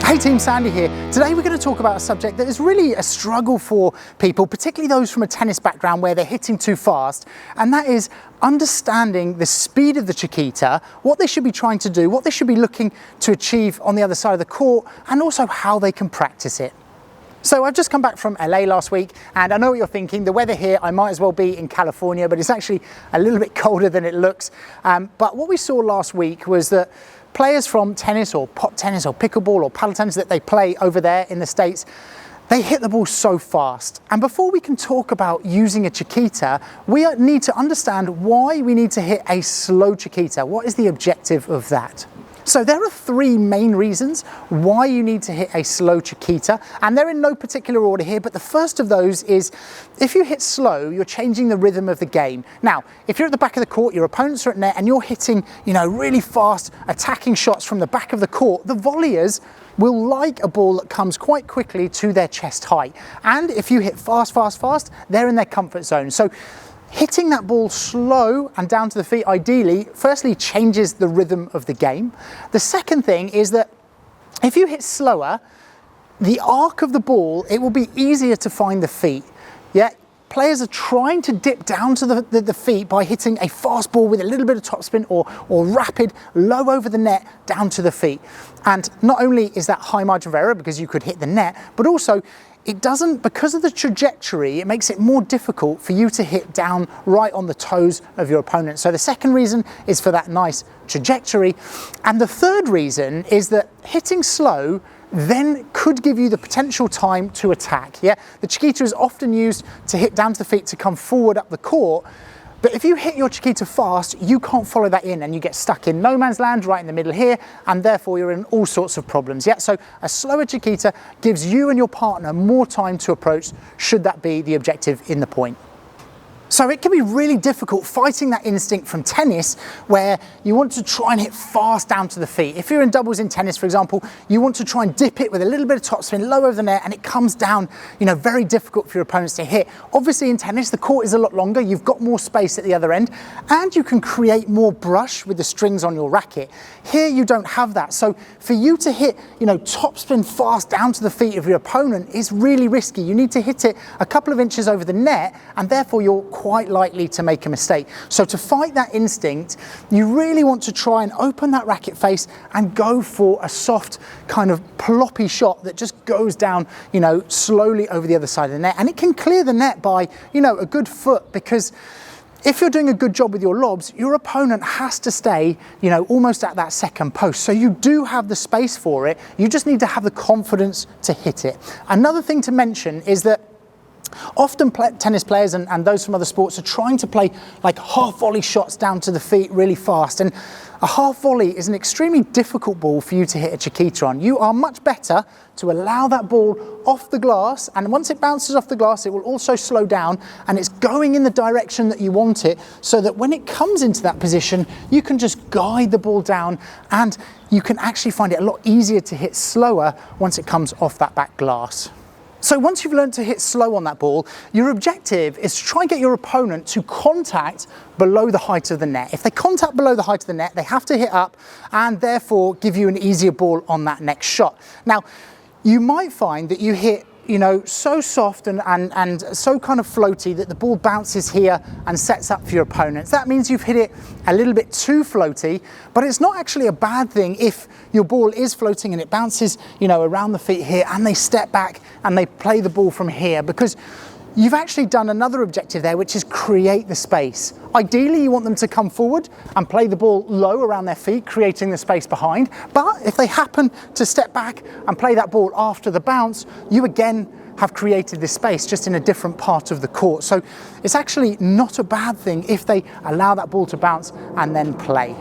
Hey team, Sandy here. Today we're going to talk about a subject that is really a struggle for people, particularly those from a tennis background where they're hitting too fast, and that is understanding the speed of the CHIQUITA, what they should be trying to do, what they should be looking to achieve on the other side of the court, and also how they can practice it. So I've just come back from LA last week, and I know what you're thinking, the weather here, I might as well be in California, but it's actually a little bit colder than it looks. But what we saw last week was that players from tennis or pop tennis or pickleball or paddle tennis that they play over there in the States, they hit the ball so fast. And before we can talk about using a CHIQUITA, we need to understand why we need to hit a slow CHIQUITA. What is the objective of that? So there are three main reasons why you need to hit a slow CHIQUITA, and they're in no particular order here, but the first of those is if you hit slow, you're changing the rhythm of the game. Now, if you're at the back of the court, your opponents are at net, and you're hitting, really fast attacking shots from the back of the court, the volleyers will like a ball that comes quite quickly to their chest height. And if you hit fast, they're in their comfort zone. So hitting that ball slow and down to the feet, ideally, firstly changes the rhythm of the game. The second thing is that if you hit slower, the arc of the ball, it will be easier to find the feet. Yeah, players are trying to dip down to the feet by hitting a fast ball with a little bit of topspin or rapid, low over the net, down to the feet. And not only is that high margin of error because you could hit the net, but also it doesn't, because of the trajectory, it makes it more difficult for you to hit down right on the toes of your opponent. So the second reason is for that nice trajectory. And the third reason is that hitting slow then could give you the potential time to attack. Yeah, the CHIQUITA is often used to hit down to the feet to come forward up the court. But if you hit your CHIQUITA fast, you can't follow that in and you get stuck in no man's land right in the middle here, and therefore you're in all sorts of problems. Yeah, so a slower CHIQUITA gives you and your partner more time to approach, should that be the objective in the point. So it can be really difficult fighting that instinct from tennis where you want to try and hit fast down to the feet. If you're in doubles in tennis, for example, you want to try and dip it with a little bit of topspin low over the net, and it comes down, very difficult for your opponents to hit. Obviously in tennis, the court is a lot longer, you've got more space at the other end, and you can create more brush with the strings on your racket. Here you don't have that. So for you to hit, topspin fast down to the feet of your opponent is really risky. You need to hit it a couple of inches over the net, and therefore you're quite likely to make a mistake. So to fight that instinct, you really want to try and open that racket face and go for a soft kind of ploppy shot that just goes down, slowly over the other side of the net. And it can clear the net by, a good foot, because if you're doing a good job with your lobs, your opponent has to stay, almost at that second post. So you do have the space for it. You just need to have the confidence to hit it. Another thing to mention is that often tennis players and those from other sports are trying to play like half volley shots down to the feet really fast, and a half volley is an extremely difficult ball for you to hit a CHIQUITA on. You are much better to allow that ball off the glass, and once it bounces off the glass it will also slow down and it's going in the direction that you want it, so that when it comes into that position you can just guide the ball down, and you can actually find it a lot easier to hit slower once it comes off that back glass. So once you've learned to hit slow on that ball, your objective is to try and get your opponent to contact below the height of the net. If they contact below the height of the net, they have to hit up and therefore give you an easier ball on that next shot. Now, you might find that you hit so soft and so kind of floaty that the ball bounces here and sets up for your opponents. That means you've hit it a little bit too floaty, but it's not actually a bad thing if your ball is floating and it bounces, around the feet here, and they step back and they play the ball from here, because you've actually done another objective there, which is create the space. Ideally, you want them to come forward and play the ball low around their feet, creating the space behind. But if they happen to step back and play that ball after the bounce, you again have created this space just in a different part of the court. So it's actually not a bad thing if they allow that ball to bounce and then play.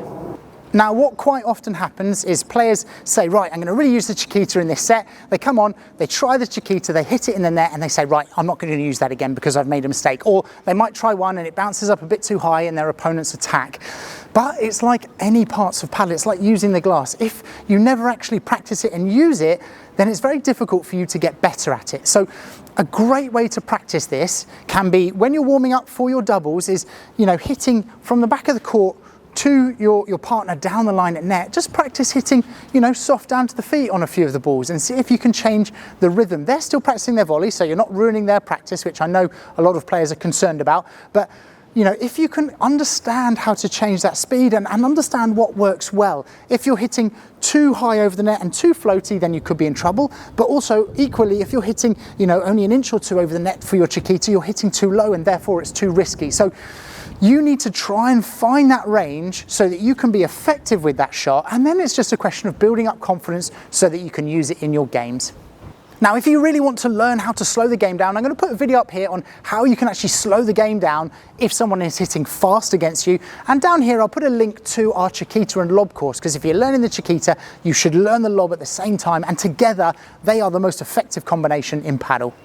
Now, what quite often happens is players say, right, I'm going to really use the CHIQUITA in this set. They come on, they try the CHIQUITA, they hit it in the net, and they say, right, I'm not going to use that again because I've made a mistake. Or they might try one and it bounces up a bit too high and their opponent's attack. But it's like any parts of paddle, it's like using the glass. If you never actually practice it and use it, then it's very difficult for you to get better at it. So a great way to practice this can be when you're warming up for your doubles is, hitting from the back of the court to your partner down the line at net, just practice hitting, you know, soft down to the feet on a few of the balls and see if you can change the rhythm. They're still practicing their volley, so you're not ruining their practice, which I know a lot of players are concerned about. But you know, if you can understand how to change that speed and understand what works well. If you're hitting too high over the net and too floaty, then you could be in trouble. But also equally, if you're hitting, you know, only an inch or two over the net for your Chiquita, you're hitting too low and therefore it's too risky. So you need to try and find that range so that you can be effective with that shot. And then it's just a question of building up confidence so that you can use it in your games. Now, if you really want to learn how to slow the game down, I'm going to put a video up here on how you can actually slow the game down if someone is hitting fast against you. And down here, I'll put a link to our Chiquita and lob course, because if you're learning the Chiquita, you should learn the lob at the same time, and together they are the most effective combination in paddle.